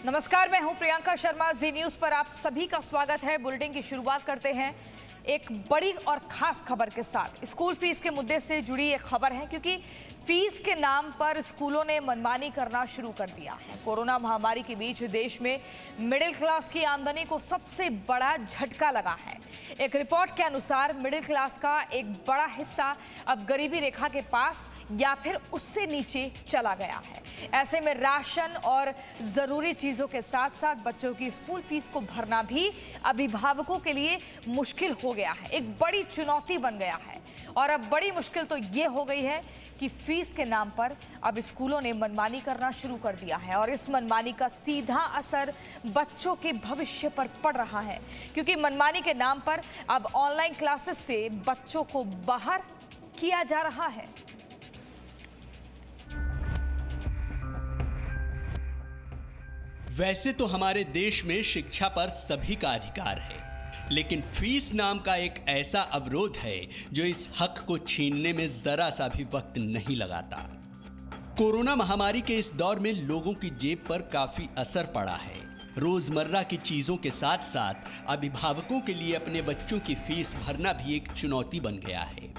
नमस्कार, मैं हूं प्रियंका शर्मा। जी न्यूज पर आप सभी का स्वागत है। बुलेटिन की शुरुआत करते हैं एक बड़ी और खास खबर के साथ। स्कूल फीस के मुद्दे से जुड़ी एक खबर है, क्योंकि फीस के नाम पर स्कूलों ने मनमानी करना शुरू कर दिया है। कोरोना महामारी के बीच देश में मिडिल क्लास की आमदनी को सबसे बड़ा झटका लगा है। एक रिपोर्ट के अनुसार मिडिल क्लास का एक बड़ा हिस्सा अब गरीबी रेखा के पास या फिर उससे नीचे चला गया है। ऐसे में राशन और जरूरी चीजों के साथ साथ बच्चों की स्कूल फीस को भरना भी अभिभावकों के लिए मुश्किल हो गया है, एक बड़ी चुनौती बन गया है। और अब बड़ी मुश्किल तो ये हो गई है कि फीस के नाम पर अब स्कूलों ने मनमानी करना शुरू कर दिया है, और इस मनमानी का सीधा असर बच्चों के भविष्य पर पड़ रहा है, क्योंकि मनमानी के नाम पर अब ऑनलाइन क्लासेस से बच्चों को बाहर किया जा रहा है। वैसे तो हमारे देश में शिक्षा पर सभी का अधिकार है, लेकिन फीस नाम का एक ऐसा अवरोध है जो इस हक को छीनने में जरा सा भी वक्त नहीं लगाता। कोरोना महामारी के इस दौर में लोगों की जेब पर काफी असर पड़ा है। रोजमर्रा की चीजों के साथ साथ अभिभावकों के लिए अपने बच्चों की फीस भरना भी एक चुनौती बन गया है।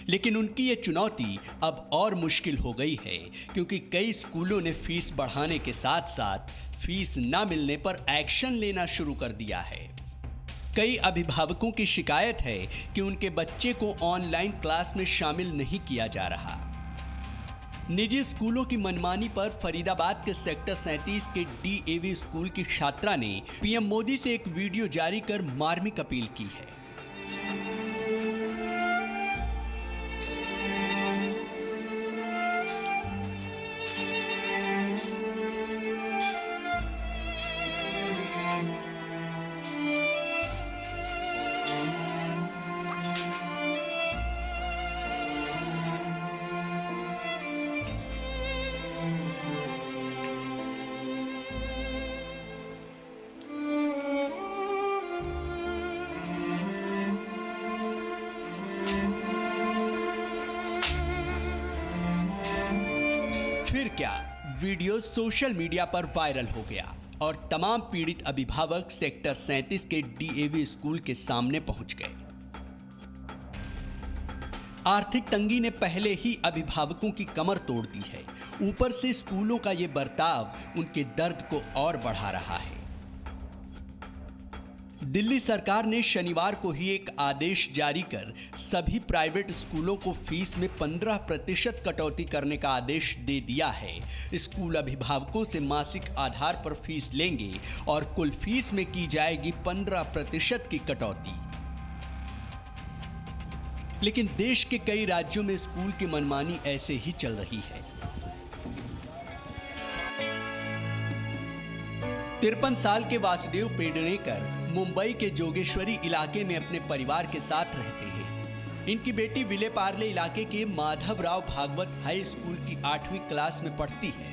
लेकिन उनकी ये चुनौती अब और मुश्किल हो गई है, क्योंकि कई स्कूलों ने फीस बढ़ाने के साथ साथ फीस न मिलने पर एक्शन लेना शुरू कर दिया है। कई अभिभावकों की शिकायत है कि उनके बच्चे को ऑनलाइन क्लास में शामिल नहीं किया जा रहा। निजी स्कूलों की मनमानी पर फरीदाबाद के सेक्टर 37 के DAV स्कूल की छात्रा ने पीएम मोदी से एक वीडियो जारी कर मार्मिक अपील की है। फिर क्या, वीडियो सोशल मीडिया पर वायरल हो गया और तमाम पीड़ित अभिभावक सेक्टर 37 के DAV स्कूल के सामने पहुंच गए। आर्थिक तंगी ने पहले ही अभिभावकों की कमर तोड़ दी है, ऊपर से स्कूलों का ये बर्ताव उनके दर्द को और बढ़ा रहा है। दिल्ली सरकार ने शनिवार को ही एक आदेश जारी कर सभी प्राइवेट स्कूलों को फीस में 15% कटौती करने का आदेश दे दिया है। स्कूल अभिभावकों से मासिक आधार पर फीस लेंगे और कुल फीस में की जाएगी 15% की कटौती। लेकिन देश के कई राज्यों में स्कूल की मनमानी ऐसे ही चल रही है। 53 साल के वासुदेव पेडणेकर मुंबई के जोगेश्वरी इलाके में अपने परिवार के साथ रहते हैं। इनकी बेटी विले पार्ले इलाके के माधवराव भागवत हाई स्कूल की 8वीं क्लास में पढ़ती है।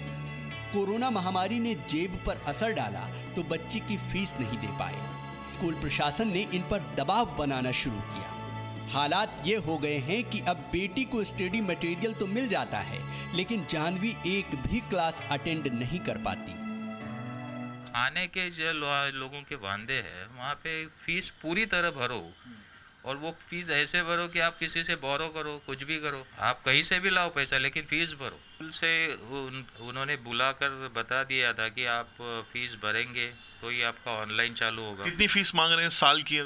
कोरोना महामारी ने जेब पर असर डाला तो बच्ची की फीस नहीं दे पाए। स्कूल प्रशासन ने इन पर दबाव बनाना शुरू किया। हालात ये हो गए हैं कि अब बेटी को स्टडी मटेरियल तो मिल जाता है, लेकिन जाह्नवी एक भी क्लास अटेंड नहीं कर पाती। आने के जो लोगों के वादे हैं, वहाँ पे फीस पूरी तरह भरो, और वो फीस ऐसे भरो कि आप किसी से बोरो करो, कुछ भी करो, आप कहीं से भी लाओ पैसा, लेकिन फीस भरो। स्कूल से उन्होंने बुलाकर बता दिया था कि आप फीस भरेंगे तो ये आपका ऑनलाइन चालू होगा। कितनी फीस मांग रहे हैं साल की?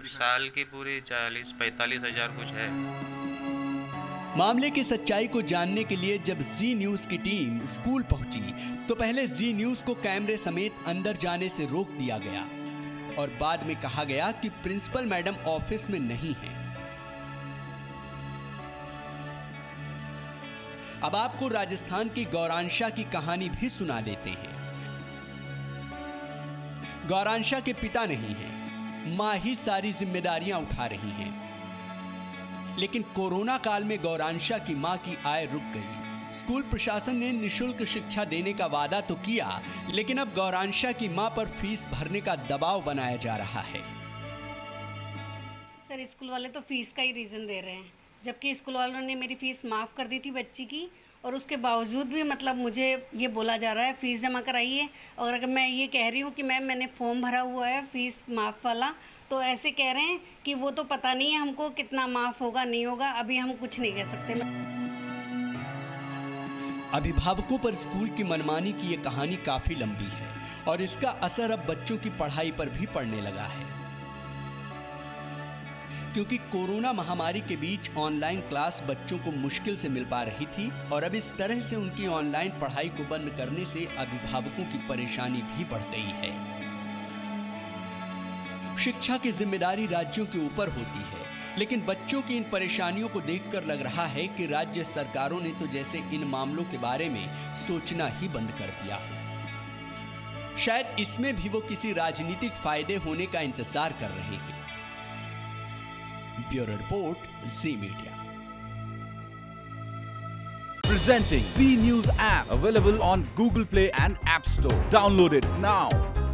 साल की पूरी 40-45 हज़ार कुछ है। मामले की सच्चाई को जानने के लिए जब जी न्यूज की टीम स्कूल पहुंची तो पहले जी न्यूज को कैमरे समेत अंदर जाने से रोक दिया गया और बाद में कहा गया कि प्रिंसिपल मैडम ऑफिस में नहीं है। अब आपको राजस्थान की गौरांशा की कहानी भी सुना देते हैं। गौरांशा के पिता नहीं हैं, मां ही सारी जिम्मेदारियां उठा रही हैं। लेकिन कोरोना काल में गौरांशा की मां की आय रुक गई। स्कूल प्रशासन ने निशुल्क शिक्षा देने का वादा तो किया, लेकिन अब गौरांशा की मां पर फीस भरने का दबाव बनाया जा रहा है। सर, स्कूल वाले तो फीस का ही रीज़न दे रहे हैं, जबकि स्कूल वालों ने मेरी फ़ीस माफ़ कर दी थी बच्ची की, और उसके बावजूद भी मतलब मुझे ये बोला जा रहा है फ़ीस जमा कराइए। और अगर मैं ये कह रही हूँ कि मैम मैंने फॉर्म भरा हुआ है फ़ीस माफ़ वाला, तो ऐसे कह रहे हैं कि वो तो पता नहीं है हमको कितना माफ़ होगा नहीं होगा, अभी हम कुछ नहीं कह सकते। अभिभावकों पर स्कूल की मनमानी की ये कहानी काफी लंबी है और इसका असर अब बच्चों की पढ़ाई पर भी पड़ने लगा है, क्योंकि कोरोना महामारी के बीच ऑनलाइन क्लास बच्चों को मुश्किल से मिल पा रही थी और अब इस तरह से उनकी ऑनलाइन पढ़ाई को बंद करने से अभिभावकों की परेशानी भी बढ़ गई है। शिक्षा की जिम्मेदारी राज्यों के ऊपर होती है, लेकिन बच्चों की इन परेशानियों को देखकर लग रहा है कि राज्य सरकारों ने तो जैसे इन मामलों के बारे में सोचना ही बंद कर दिया हो। शायद इसमें भी वो किसी राजनीतिक फायदे होने का इंतजार कर रहे हैं। Bureau report, ji media. Presenting B News app, available on Google Play and App Store. Download it now.